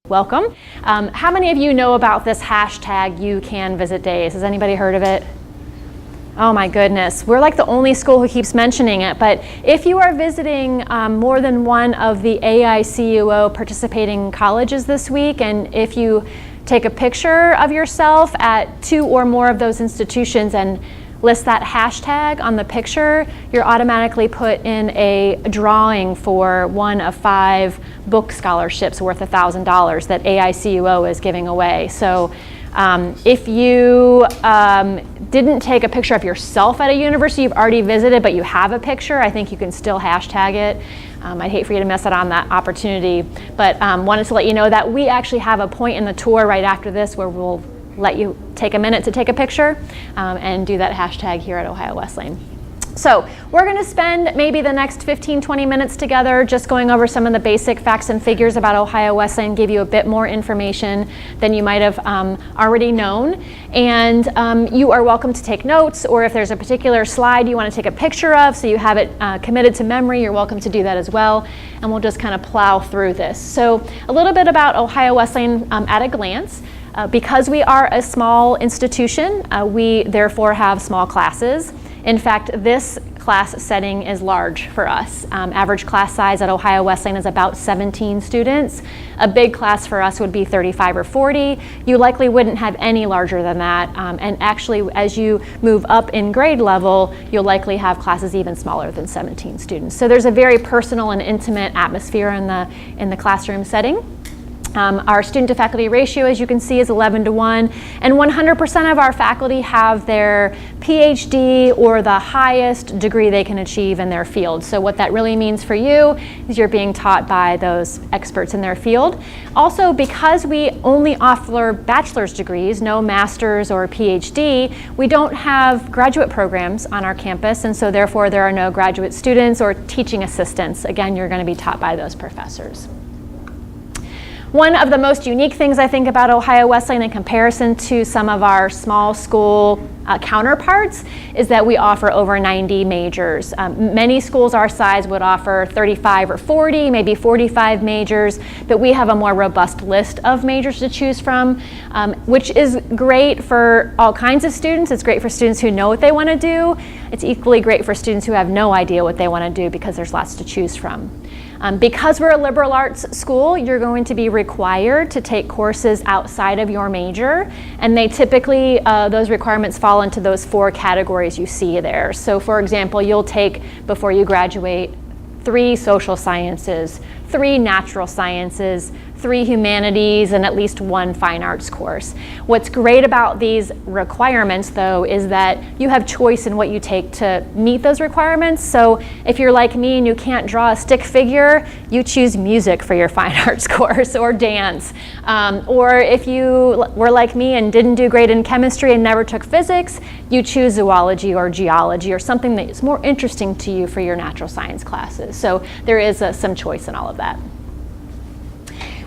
Welcome. How many of you know about this hashtag YouCanVisitDays? Has anybody heard of it? Oh my goodness, we're like the only school who keeps mentioning it, but if you are visiting more than one of the AICUO participating colleges this week, and if you take a picture of yourself at 2 or more of those institutions and list that hashtag on the picture, you're automatically put in a drawing for one of 5 book scholarships worth $1,000 that AICUO is giving away. So if you didn't take a picture of yourself at a university you've already visited, but you have a picture, I think you can still hashtag it. I'd hate for you to miss out on that opportunity, but wanted to let you know that we actually have a point in the tour right after this where we'll let you take a minute to take a picture and do that hashtag here at Ohio Wesleyan. So we're going to spend maybe the next 15-20 minutes together just going over some of the basic facts and figures about Ohio Wesleyan, give you a bit more information than you might have already known. And you are welcome to take notes, or if there's a particular slide you want to take a picture of so you have it committed to memory, you're welcome to do that as well. And we'll just kind of plow through this. So a little bit about Ohio Wesleyan at a glance. Because we are a small institution, we therefore have small classes. In fact, this class setting is large for us. Average class size at Ohio Wesleyan is about 17 students. A big class for us would be 35 or 40. You likely wouldn't have any larger than that. And actually, as you move up in grade level, you'll likely have classes even smaller than 17 students. So there's a very personal and intimate atmosphere in the classroom setting. Our student to faculty ratio, as you can see, is 11-to-1, and 100% of our faculty have their PhD or the highest degree they can achieve in their field. So what that really means for you is you're being taught by those experts in their field. Also, because we only offer bachelor's degrees, no master's or PhD, we don't have graduate programs on our campus, and so therefore there are no graduate students or teaching assistants. Again, you're going to be taught by those professors. One of the most unique things I think about Ohio Wesleyan in comparison to some of our small school counterparts is that we offer over 90 majors. Many schools our size would offer 35 or 40, maybe 45 majors, but we have a more robust list of majors to choose from, which is great for all kinds of students. It's great for students who know what they want to do. It's equally great for students who have no idea what they want to do because there's lots to choose from. Because we're a liberal arts school, you're going to be required to take courses outside of your major, and they typically, those requirements fall into those 4 categories you see there. So for example, you'll take, before you graduate, 3 social sciences, 3 natural sciences, 3 humanities, and at least 1 fine arts course. What's great about these requirements, though, is that you have choice in what you take to meet those requirements. So if you're like me and you can't draw a stick figure, you choose music for your fine arts course, or dance. Or if you were like me and didn't do great in chemistry and never took physics, you choose zoology or geology or something that is more interesting to you for your natural science classes. So there is some choice in all of that.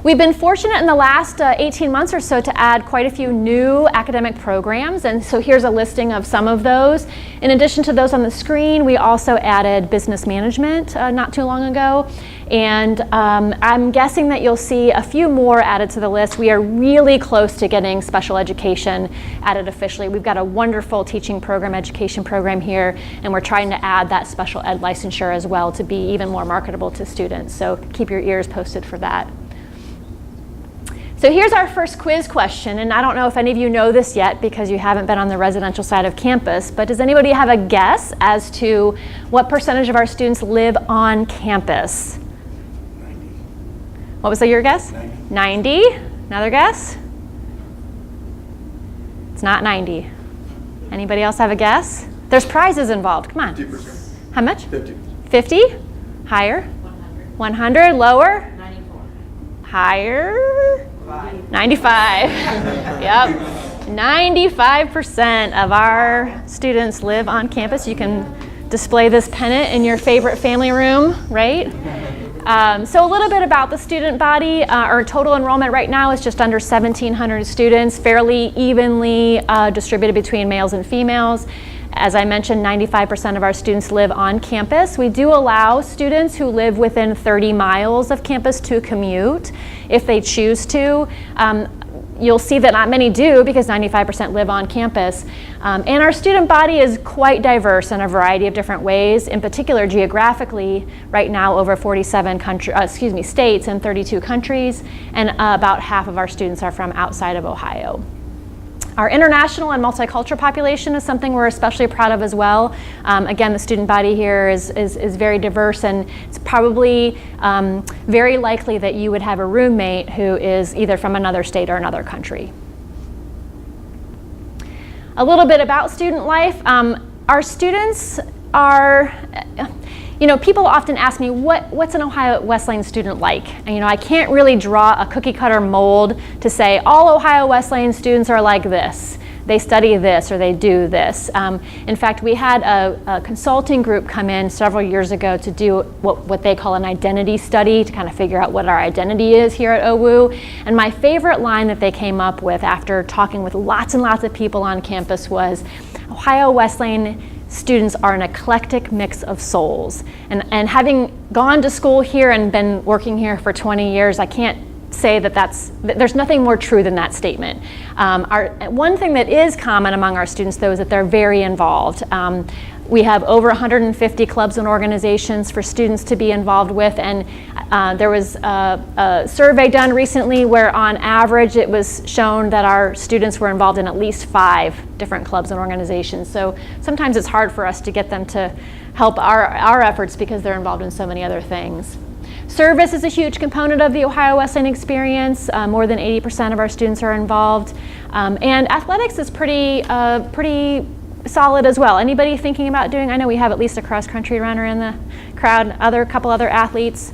We've been fortunate in the last 18 months or so to add quite a few new academic programs, and so here's a listing of some of those. In addition to those on the screen, we also added business management not too long ago, and I'm guessing that you'll see a few more added to the list. We are really close to getting special education added officially. We've got a wonderful teaching program, education program here, and we're trying to add that special ed licensure as well to be even more marketable to students, so keep your ears posted for that. So here's our first quiz question, and I don't know if any of you know this yet because you haven't been on the residential side of campus, but does anybody have a guess as to what percentage of our students live on campus? 90. What was your guess? 90. Another guess? It's not 90. Anybody else have a guess? There's prizes involved. Come on. 50%. How much? 50. 50? Higher? 100. 100? Lower? 94. Higher? 95. Yep. 95% of our students live on campus. You can display this pennant in your favorite family room, right? So a little bit about the student body. Our total enrollment right now is just under 1,700 students, fairly evenly distributed between males and females. As I mentioned, 95% of our students live on campus. We do allow students who live within 30 miles of campus to commute if they choose to. You'll see that not many do because 95% live on campus. And our student body is quite diverse in a variety of different ways, in particular geographically, right now over 47 states and 32 countries, and about half of our students are from outside of Ohio. Our international and multicultural population is something we're especially proud of as well. Again, the student body here is very diverse, and it's probably very likely that you would have a roommate who is either from another state or another country. A little bit about student life. Our students are, people often ask me, what's an Ohio Wesleyan student like? And, I can't really draw a cookie cutter mold to say all Ohio Wesleyan students are like this. They study this or they do this. In fact, we had a consulting group come in several years ago to do what they call an identity study to kind of figure out what our identity is here at OWU. And my favorite line that they came up with after talking with lots and lots of people on campus was, Ohio Wesleyan students are an eclectic mix of souls. And having gone to school here and been working here for 20 years, I can't say there's nothing more true than that statement. One thing that is common among our students, though, is that they're very involved. We have over 150 clubs and organizations for students to be involved with, and there was a survey done recently where on average it was shown that our students were involved in at least 5 different clubs and organizations. So sometimes it's hard for us to get them to help our efforts because they're involved in so many other things. Service is a huge component of the Ohio Wesleyan experience. More than 80% of our students are involved. And athletics is pretty solid as well. Anybody thinking about doing, I know we have at least a cross-country runner in the crowd, a couple other athletes.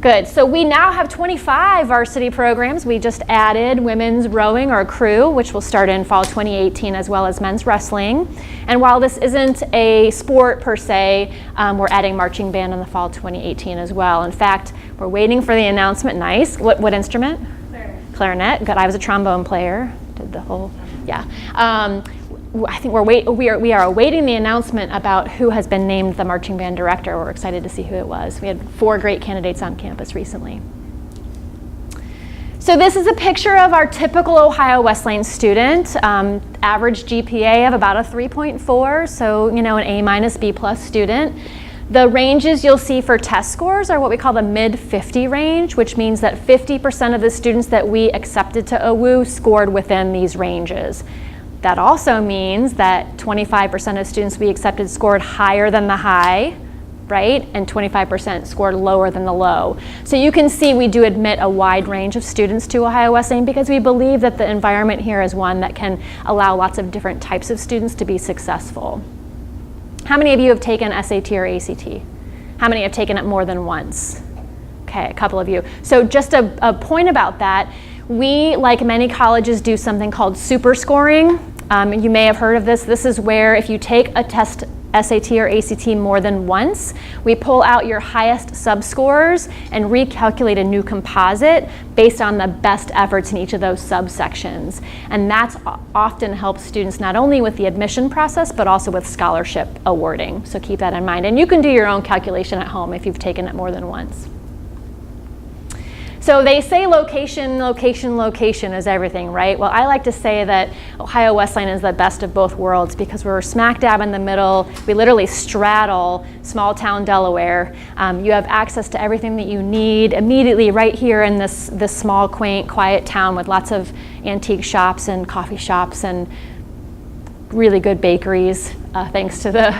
Good, so we now have 25 varsity programs. We just added women's rowing or crew, which will start in fall 2018, as well as men's wrestling. And while this isn't a sport per se, we're adding marching band in the fall 2018 as well. In fact, we're waiting for the announcement. Nice. What instrument? Clarinet. Clarinet. Good, I was a trombone player. Did the whole, yeah. I think we are awaiting the announcement about who has been named the marching band director. We're excited to see who it was. We had 4 great candidates on campus recently. So this is a picture of our typical Ohio Wesleyan student. Average GPA of about a 3.4, so an A-B+ student. The ranges you'll see for test scores are what we call the mid-50 range, which means that 50% of the students that we accepted to OWU scored within these ranges. That also means that 25% of students we accepted scored higher than the high, right? And 25% scored lower than the low. So you can see we do admit a wide range of students to Ohio Wesleyan because we believe that the environment here is one that can allow lots of different types of students to be successful. How many of you have taken SAT or ACT? How many have taken it more than once? Okay, a couple of you. So just a point about that. We, like many colleges, do something called super scoring. You may have heard of this. This is where if you take a test, SAT or ACT, more than once, we pull out your highest subscores and recalculate a new composite based on the best efforts in each of those subsections. And that's often helps students not only with the admission process, but also with scholarship awarding. So keep that in mind. And you can do your own calculation at home if you've taken it more than once. So they say location, location, location is everything, right? Well, I like to say that Ohio Wesleyan is the best of both worlds because we're smack dab in the middle. We literally straddle small town Delaware. You have access to everything that you need immediately right here in this small, quaint, quiet town with lots of antique shops and coffee shops and really good bakeries. Thanks to the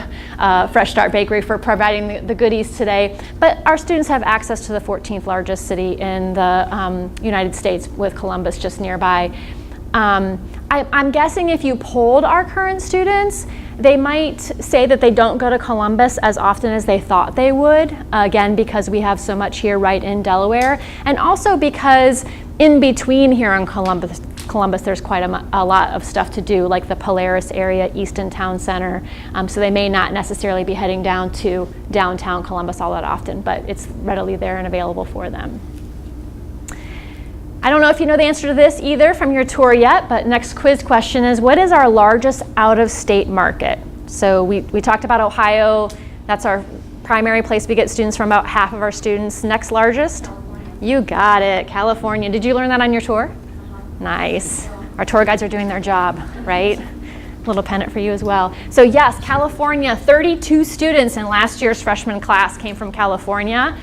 Fresh Start Bakery for providing the goodies today. But our students have access to the 14th largest city in the United States with Columbus just nearby. I'm guessing if you polled our current students, they might say that they don't go to Columbus as often as they thought they would, again, because we have so much here right in Delaware, and also because in between here in Columbus, there's quite a lot of stuff to do, like the Polaris area, Easton Town Center. So they may not necessarily be heading down to downtown Columbus all that often, but it's readily there and available for them. I don't know if you know the answer to this either from your tour yet, but next quiz question is, what is our largest out-of-state market? So we talked about Ohio. That's our primary place we get students from, about half of our students. Next largest? California. You got it, California. Did you learn that on your tour? Nice. Our tour guides are doing their job, right? Little pennant for you as well. So yes, California, 32 students in last year's freshman class came from California.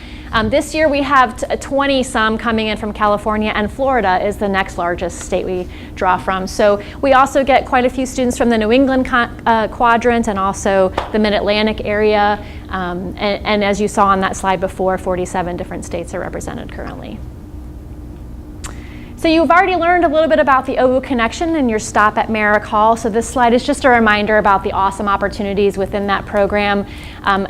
This year we have 20-some coming in from California, and Florida is the next largest state we draw from. So we also get quite a few students from the New England quadrant and also the Mid-Atlantic area. And as you saw on that slide before, 47 different states are represented currently. So you've already learned a little bit about the OU Connection and your stop at Merrick Hall. So this slide is just a reminder about the awesome opportunities within that program.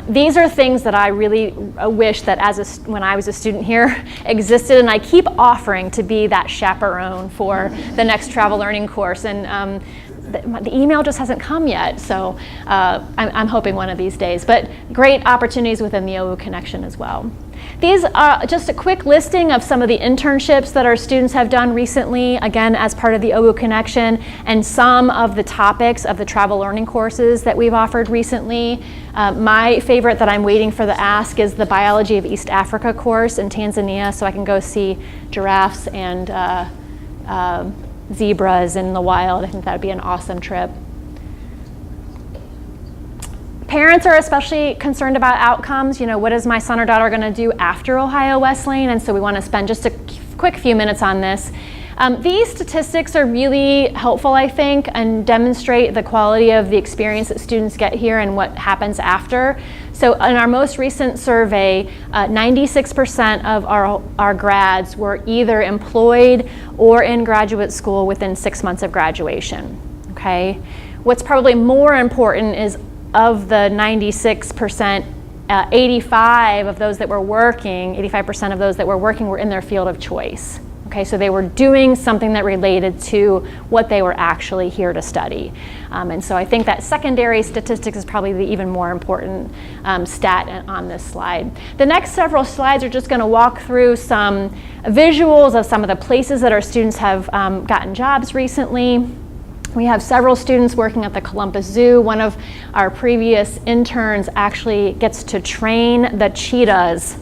These are things that I really wish that when I was a student here existed, and I keep offering to be that chaperone for the next travel learning course. And the email just hasn't come yet, so I'm hoping one of these days. But great opportunities within the OU Connection as well. These are just a quick listing of some of the internships that our students have done recently, again, as part of the OU Connection, and some of the topics of the travel learning courses that we've offered recently. My favorite that I'm waiting for the ask is the Biology of East Africa course in Tanzania, so I can go see giraffes and zebras in the wild. I think that would be an awesome trip. Parents are especially concerned about outcomes. You know, what is my son or daughter going to do after Ohio Wesleyan? And so we want to spend just a quick few minutes on this. These statistics are really helpful, I think, and demonstrate the quality of the experience that students get here and what happens after. So in our most recent survey, 96% of our grads were either employed or in graduate school within 6 months of graduation, okay? What's probably more important is of the 96%, 85% of those that were working were in their field of choice. Okay, so they were doing something that related to what they were actually here to study. And so I think that secondary statistics is probably the even more important stat on this slide. The next several slides are just going to walk through some visuals of some of the places that our students have gotten jobs recently. We have several students working at the Columbus Zoo. One of our previous interns actually gets to train the cheetahs.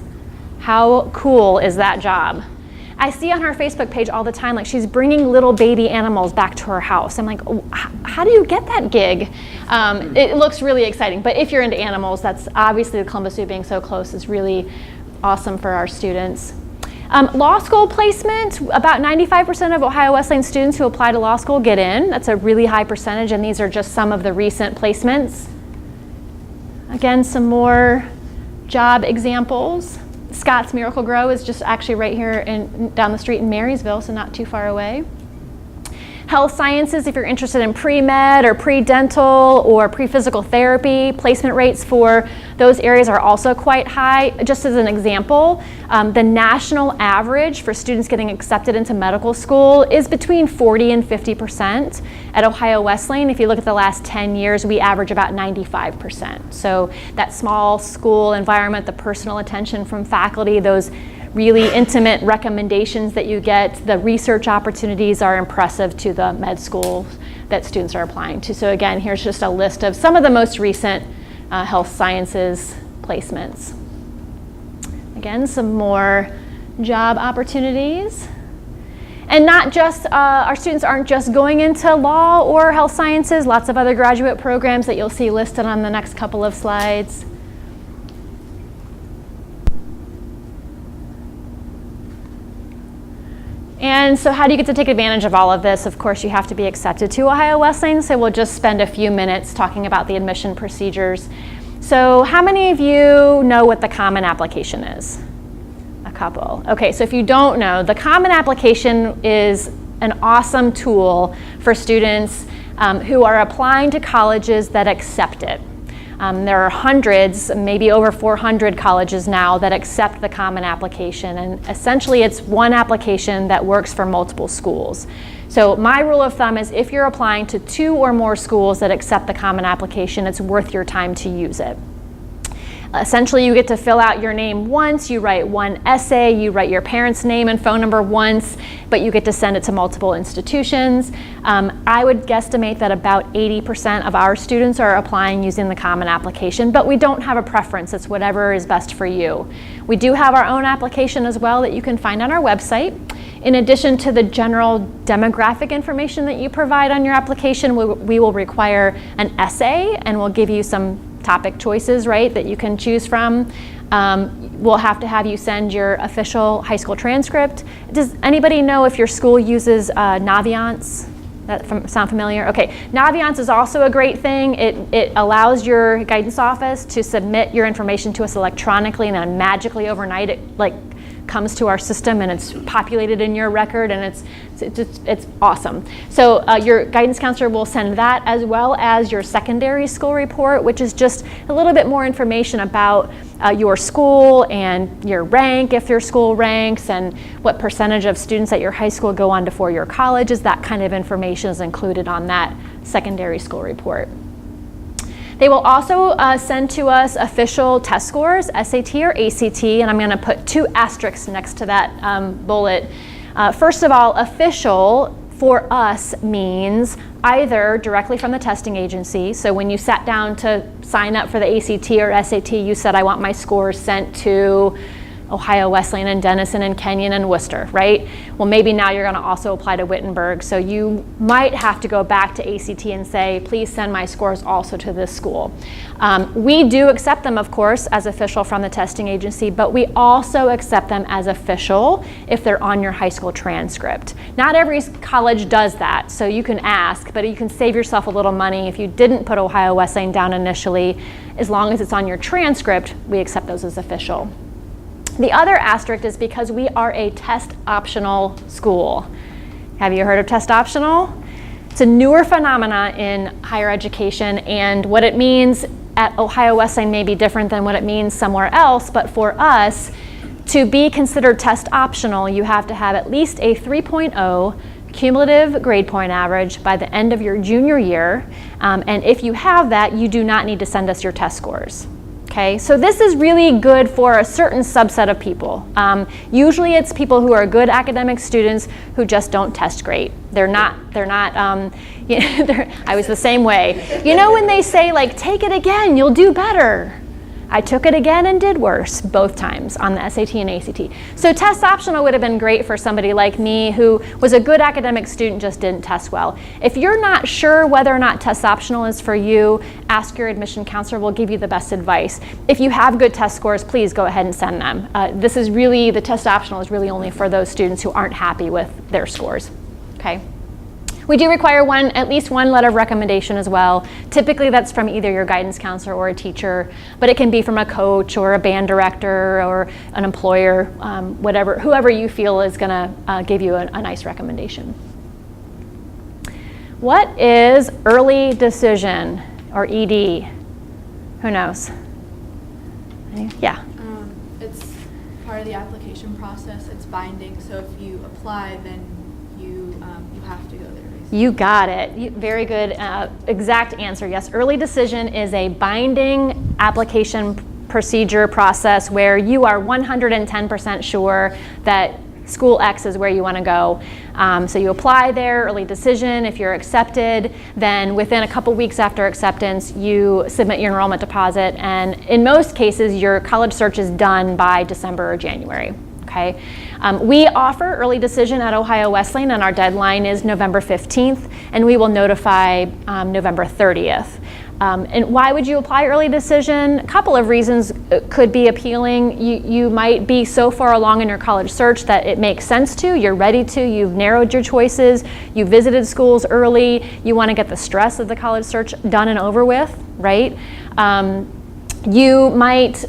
How cool is that job? I see on her Facebook page all the time, like, she's bringing little baby animals back to her house. I'm like, oh, how do you get that gig? It looks really exciting, but if you're into animals, that's obviously the Columbus Zoo being so close is really awesome for our students. Law school placement, about 95% of Ohio Wesleyan students who apply to law school get in. That's a really high percentage, and these are just some of the recent placements. Again, some more job examples. Scott's Miracle Grow is just actually right here down the street in Marysville, so not too far away. Health sciences, if you're interested in pre-med or pre-dental or pre-physical therapy, placement rates for those areas are also quite high. Just as an example, the national average for students getting accepted into medical school is between 40 and 50%. At Ohio Wesleyan, if you look at the last 10 years, we average about 95%. So that small school environment, the personal attention from faculty, those really intimate recommendations that you get, the research opportunities are impressive to the med schools that students are applying to. So again, here's just a list of some of the most recent health sciences placements. Again, some more job opportunities. And not just, our students aren't just going into law or health sciences, lots of other graduate programs that you'll see listed on the next couple of slides. And so how do you get to take advantage of all of this? Of course, you have to be accepted to Ohio Wesleyan, so we'll just spend a few minutes talking about the admission procedures. So how many of you know what the Common Application is? A couple. Okay, so if you don't know, the Common Application is an awesome tool for students who are applying to colleges that accept it. There are hundreds, maybe over 400 colleges now that accept the Common Application, and essentially it's one application that works for multiple schools. So my rule of thumb is if you're applying to 2 or more schools that accept the Common Application, it's worth your time to use it. Essentially, you get to fill out your name once, you write one essay, you write your parents' name and phone number once, but you get to send it to multiple institutions. I would guesstimate that about 80% of our students are applying using the Common Application, but we don't have a preference. It's whatever is best for you. We do have our own application as well that you can find on our website. In addition to the general demographic information that you provide on your application, we will require an essay, and we'll give you some topic choices, right, that you can choose from. We'll have you send your official high school transcript. Does anybody know if your school uses Naviance? That sound familiar? Okay, Naviance is also a great thing. It allows your guidance office to submit your information to us electronically, and then magically overnight it comes to our system and it's populated in your record, and it's awesome. So your guidance counselor will send that, as well as your secondary school report, which is just a little bit more information about your school and your rank, if your school ranks, and what percentage of students at your high school go on to four-year colleges. That kind of information is included on that secondary school report. They will also send to us official test scores, SAT or ACT, and I'm going to put 2 asterisks next to that bullet. First of all, official for us means either directly from the testing agency. So when you sat down to sign up for the ACT or SAT, you said, I want my scores sent to Ohio Wesleyan and Denison and Kenyon and Worcester, right? Well, maybe now you're going to also apply to Wittenberg, so you might have to go back to ACT and say, please send my scores also to this school. We do accept them, of course, as official from the testing agency, but we also accept them as official if they're on your high school transcript. Not every college does that, so you can ask, but you can save yourself a little money if you didn't put Ohio Wesleyan down initially. As long as it's on your transcript, we accept those as official. The other asterisk is because we are a test optional school. Have you heard of test optional? It's a newer phenomena in higher education, and what it means at Ohio Wesleyan may be different than what it means somewhere else, but for us, to be considered test optional, you have to have at least a 3.0 cumulative grade point average by the end of your junior year, and if you have that, you do not need to send us your test scores. Okay, so this is really good for a certain subset of people. Usually it's people who are good academic students who just don't test great. They're not, I was the same way. You know when they say, like, take it again, you'll do better. I took it again and did worse both times on the SAT and ACT. So test optional would have been great for somebody like me who was a good academic student, just didn't test well. If you're not sure whether or not test optional is for you, ask your admission counselor. We'll give you the best advice. If you have good test scores, please go ahead and send them. The test optional is really only for those students who aren't happy with their scores. Okay. We do require at least one letter of recommendation as well. Typically that's from either your guidance counselor or a teacher, but it can be from a coach or a band director or an employer, whoever you feel is gonna give you a nice recommendation. What is early decision, or ED? Who knows? Yeah. It's part of the application process. It's binding, so if you apply, then you have to go there. You got it. Very good, exact answer. Yes, early decision is a binding application procedure process where you are 110% sure that school X is where you want to go. So you apply there, early decision. If you're accepted, then within a couple weeks after acceptance, you submit your enrollment deposit, and in most cases, your college search is done by December or January. Okay. We offer early decision at Ohio Wesleyan, and our deadline is November 15th, and we will notify November 30th. And why would you apply early decision? A couple of reasons could be appealing. You might be so far along in your college search that it makes sense to, you're ready to, you've narrowed your choices, you visited schools early, you want to get the stress of the college search done and over with, right? You might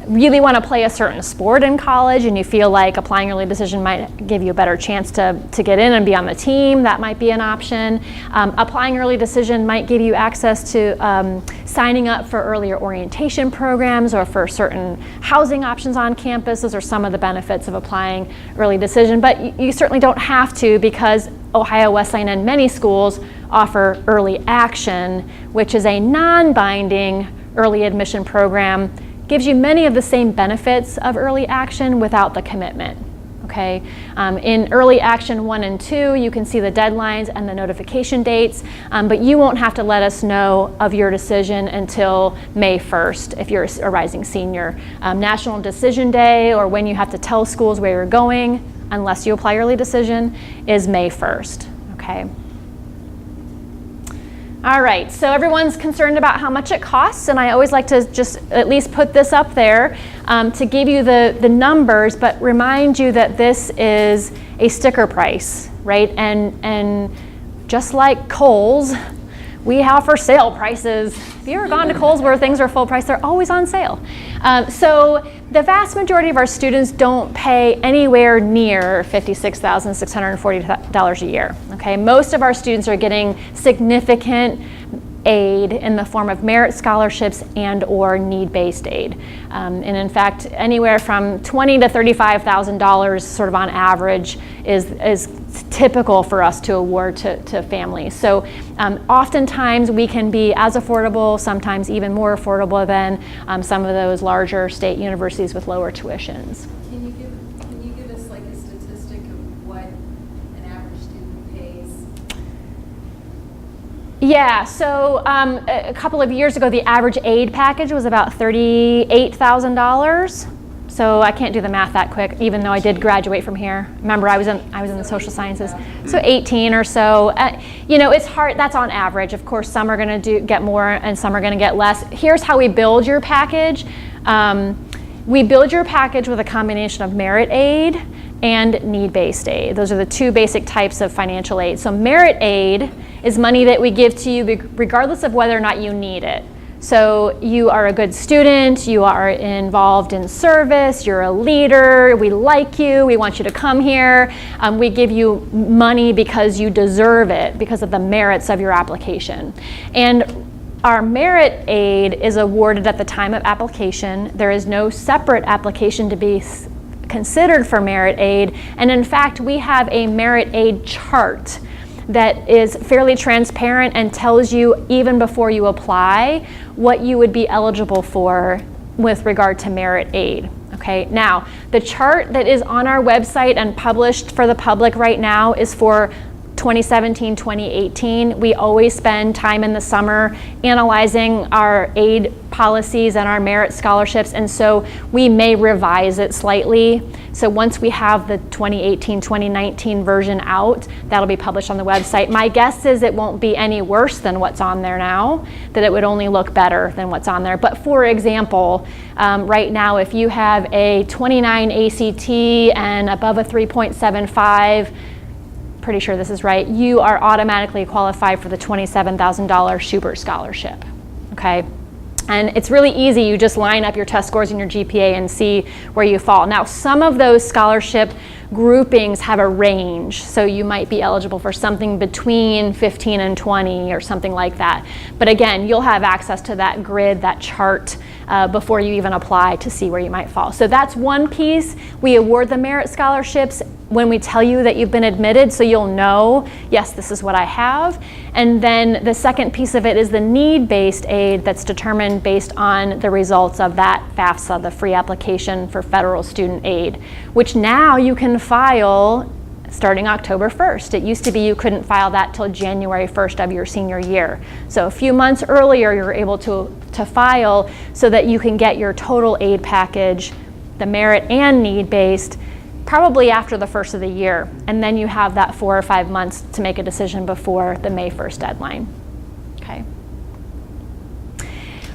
really want to play a certain sport in college, and you feel like applying early decision might give you a better chance to get in and be on the team. That might be an option. Applying early decision might give you access to signing up for earlier orientation programs or for certain housing options on campus. Those are some of the benefits of applying early decision, but you certainly don't have to, because Ohio Wesleyan and many schools offer early action, which is a non-binding early admission program gives you many of the same benefits of early action without the commitment. Okay, in early action 1 and 2, you can see the deadlines and the notification dates, but you won't have to let us know of your decision until May 1st if you're a rising senior. National Decision Day, or when you have to tell schools where you're going, unless you apply early decision, is May 1st. Okay. All right, so everyone's concerned about how much it costs, and I always like to just at least put this up there to give you the numbers, but remind you that this is a sticker price, right? And just like Kohl's, we offer sale prices. If you've ever gone to Kohl's where things are full price, they're always on sale. So the vast majority of our students don't pay anywhere near $56,640 a year. Okay, most of our students are getting significant aid in the form of merit scholarships and or need-based aid. And in fact, anywhere from $20,000 to $35,000 sort of on average is typical for us to award to families. So oftentimes we can be as affordable, sometimes even more affordable than some of those larger state universities with lower tuitions. Can you give us like a statistic of what an average student pays? Yeah, so a couple of years ago, the average aid package was about $38,000. So I can't do the math that quick, even though I did graduate from here. Remember, I was in the social sciences, so 18 or so. You know, it's hard. That's on average. Of course, some are going to get more, and some are going to get less. Here's how we build your package. We build your package with a combination of merit aid and need-based aid. Those are the two basic types of financial aid. So merit aid is money that we give to you regardless of whether or not you need it. So you are a good student, you are involved in service, you're a leader, we like you, we want you to come here. We give you money because you deserve it, because of the merits of your application. And our merit aid is awarded at the time of application. There is no separate application to be considered for merit aid. And in fact, we have a merit aid chart that is fairly transparent and tells you, even before you apply, what you would be eligible for with regard to merit aid. Okay, now the chart that is on our website and published for the public right now is for 2017-2018. We always spend time in the summer analyzing our aid policies and our merit scholarships, and so we may revise it slightly. So once we have the 2018-2019 version out, that'll be published on the website. My guess is it won't be any worse than what's on there now, that it would only look better than what's on there. But for example, right now, if you have a 29 ACT and above a 3.75, pretty sure this is right, you are automatically qualified for the $27,000 Schubert Scholarship, okay? And it's really easy. You just line up your test scores and your GPA and see where you fall. Now, some of those scholarship groupings have a range, so you might be eligible for something between 15 and 20 or something like that. But again, you'll have access to that grid, that chart, before you even apply to see where you might fall. So that's one piece. We award the merit scholarships when we tell you that you've been admitted, so you'll know, yes, this is what I have. And then the second piece of it is the need-based aid that's determined based on the results of that FAFSA, the free application for federal student aid, which now you can file starting October 1st. It used to be you couldn't file that till January 1st of your senior year. So a few months earlier, you're able to file so that you can get your total aid package, the merit and need-based, probably after the first of the year. And then you have that 4 or 5 months to make a decision before the May 1st deadline. Okay.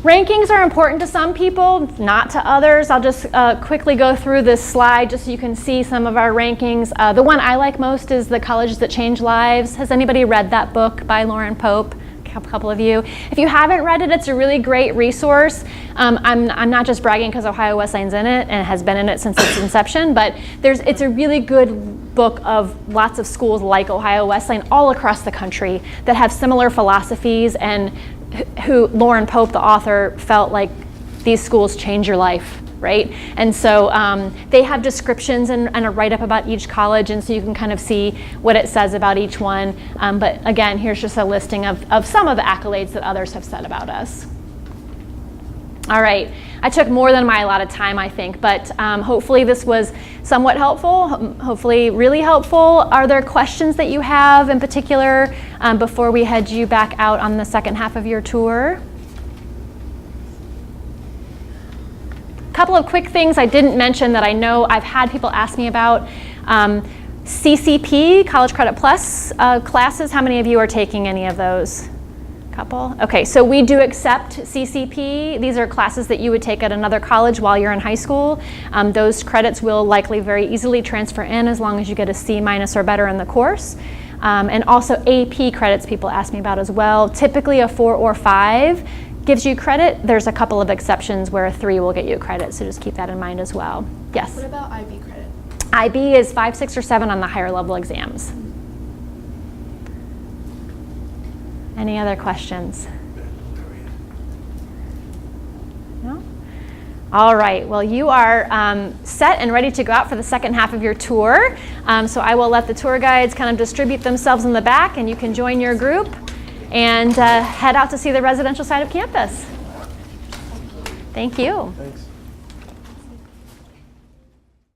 Rankings are important to some people, not to others. I'll just quickly go through this slide just so you can see some of our rankings. The one I like most is The Colleges That Change Lives. Has anybody read that book by Laurie Pope? A couple of you. If you haven't read it, it's a really great resource. I'm not just bragging because Ohio Wesleyan's in it and has been in it since its inception, but it's a really good book of lots of schools like Ohio Wesleyan all across the country that have similar philosophies, and who Laurie Pope, the author, felt like these schools change your life, right? And so they have descriptions and a write-up about each college, and so you can kind of see what it says about each one. But again, here's just a listing of some of the accolades that others have said about us. All right, I took more than my allotted time, I think, but hopefully this was somewhat helpful, hopefully really helpful. Are there questions that you have in particular before we head you back out on the second half of your tour? A couple of quick things I didn't mention that I know I've had people ask me about. CCP, College Credit Plus classes, how many of you are taking any of those? Couple? Okay, so we do accept CCP. These are classes that you would take at another college while you're in high school. Those credits will likely very easily transfer in as long as you get a C- or better in the course. And also AP credits people ask me about as well. Typically a 4 or 5 gives you credit. There's a couple of exceptions where a 3 will get you credit, so just keep that in mind as well. Yes? What about IB credit? IB is 5, 6, or 7 on the higher level exams. Any other questions? No? All right, well, you are set and ready to go out for the second half of your tour. So I will let the tour guides kind of distribute themselves in the back, and you can join your group and head out to see the residential side of campus. Thank you. Thanks.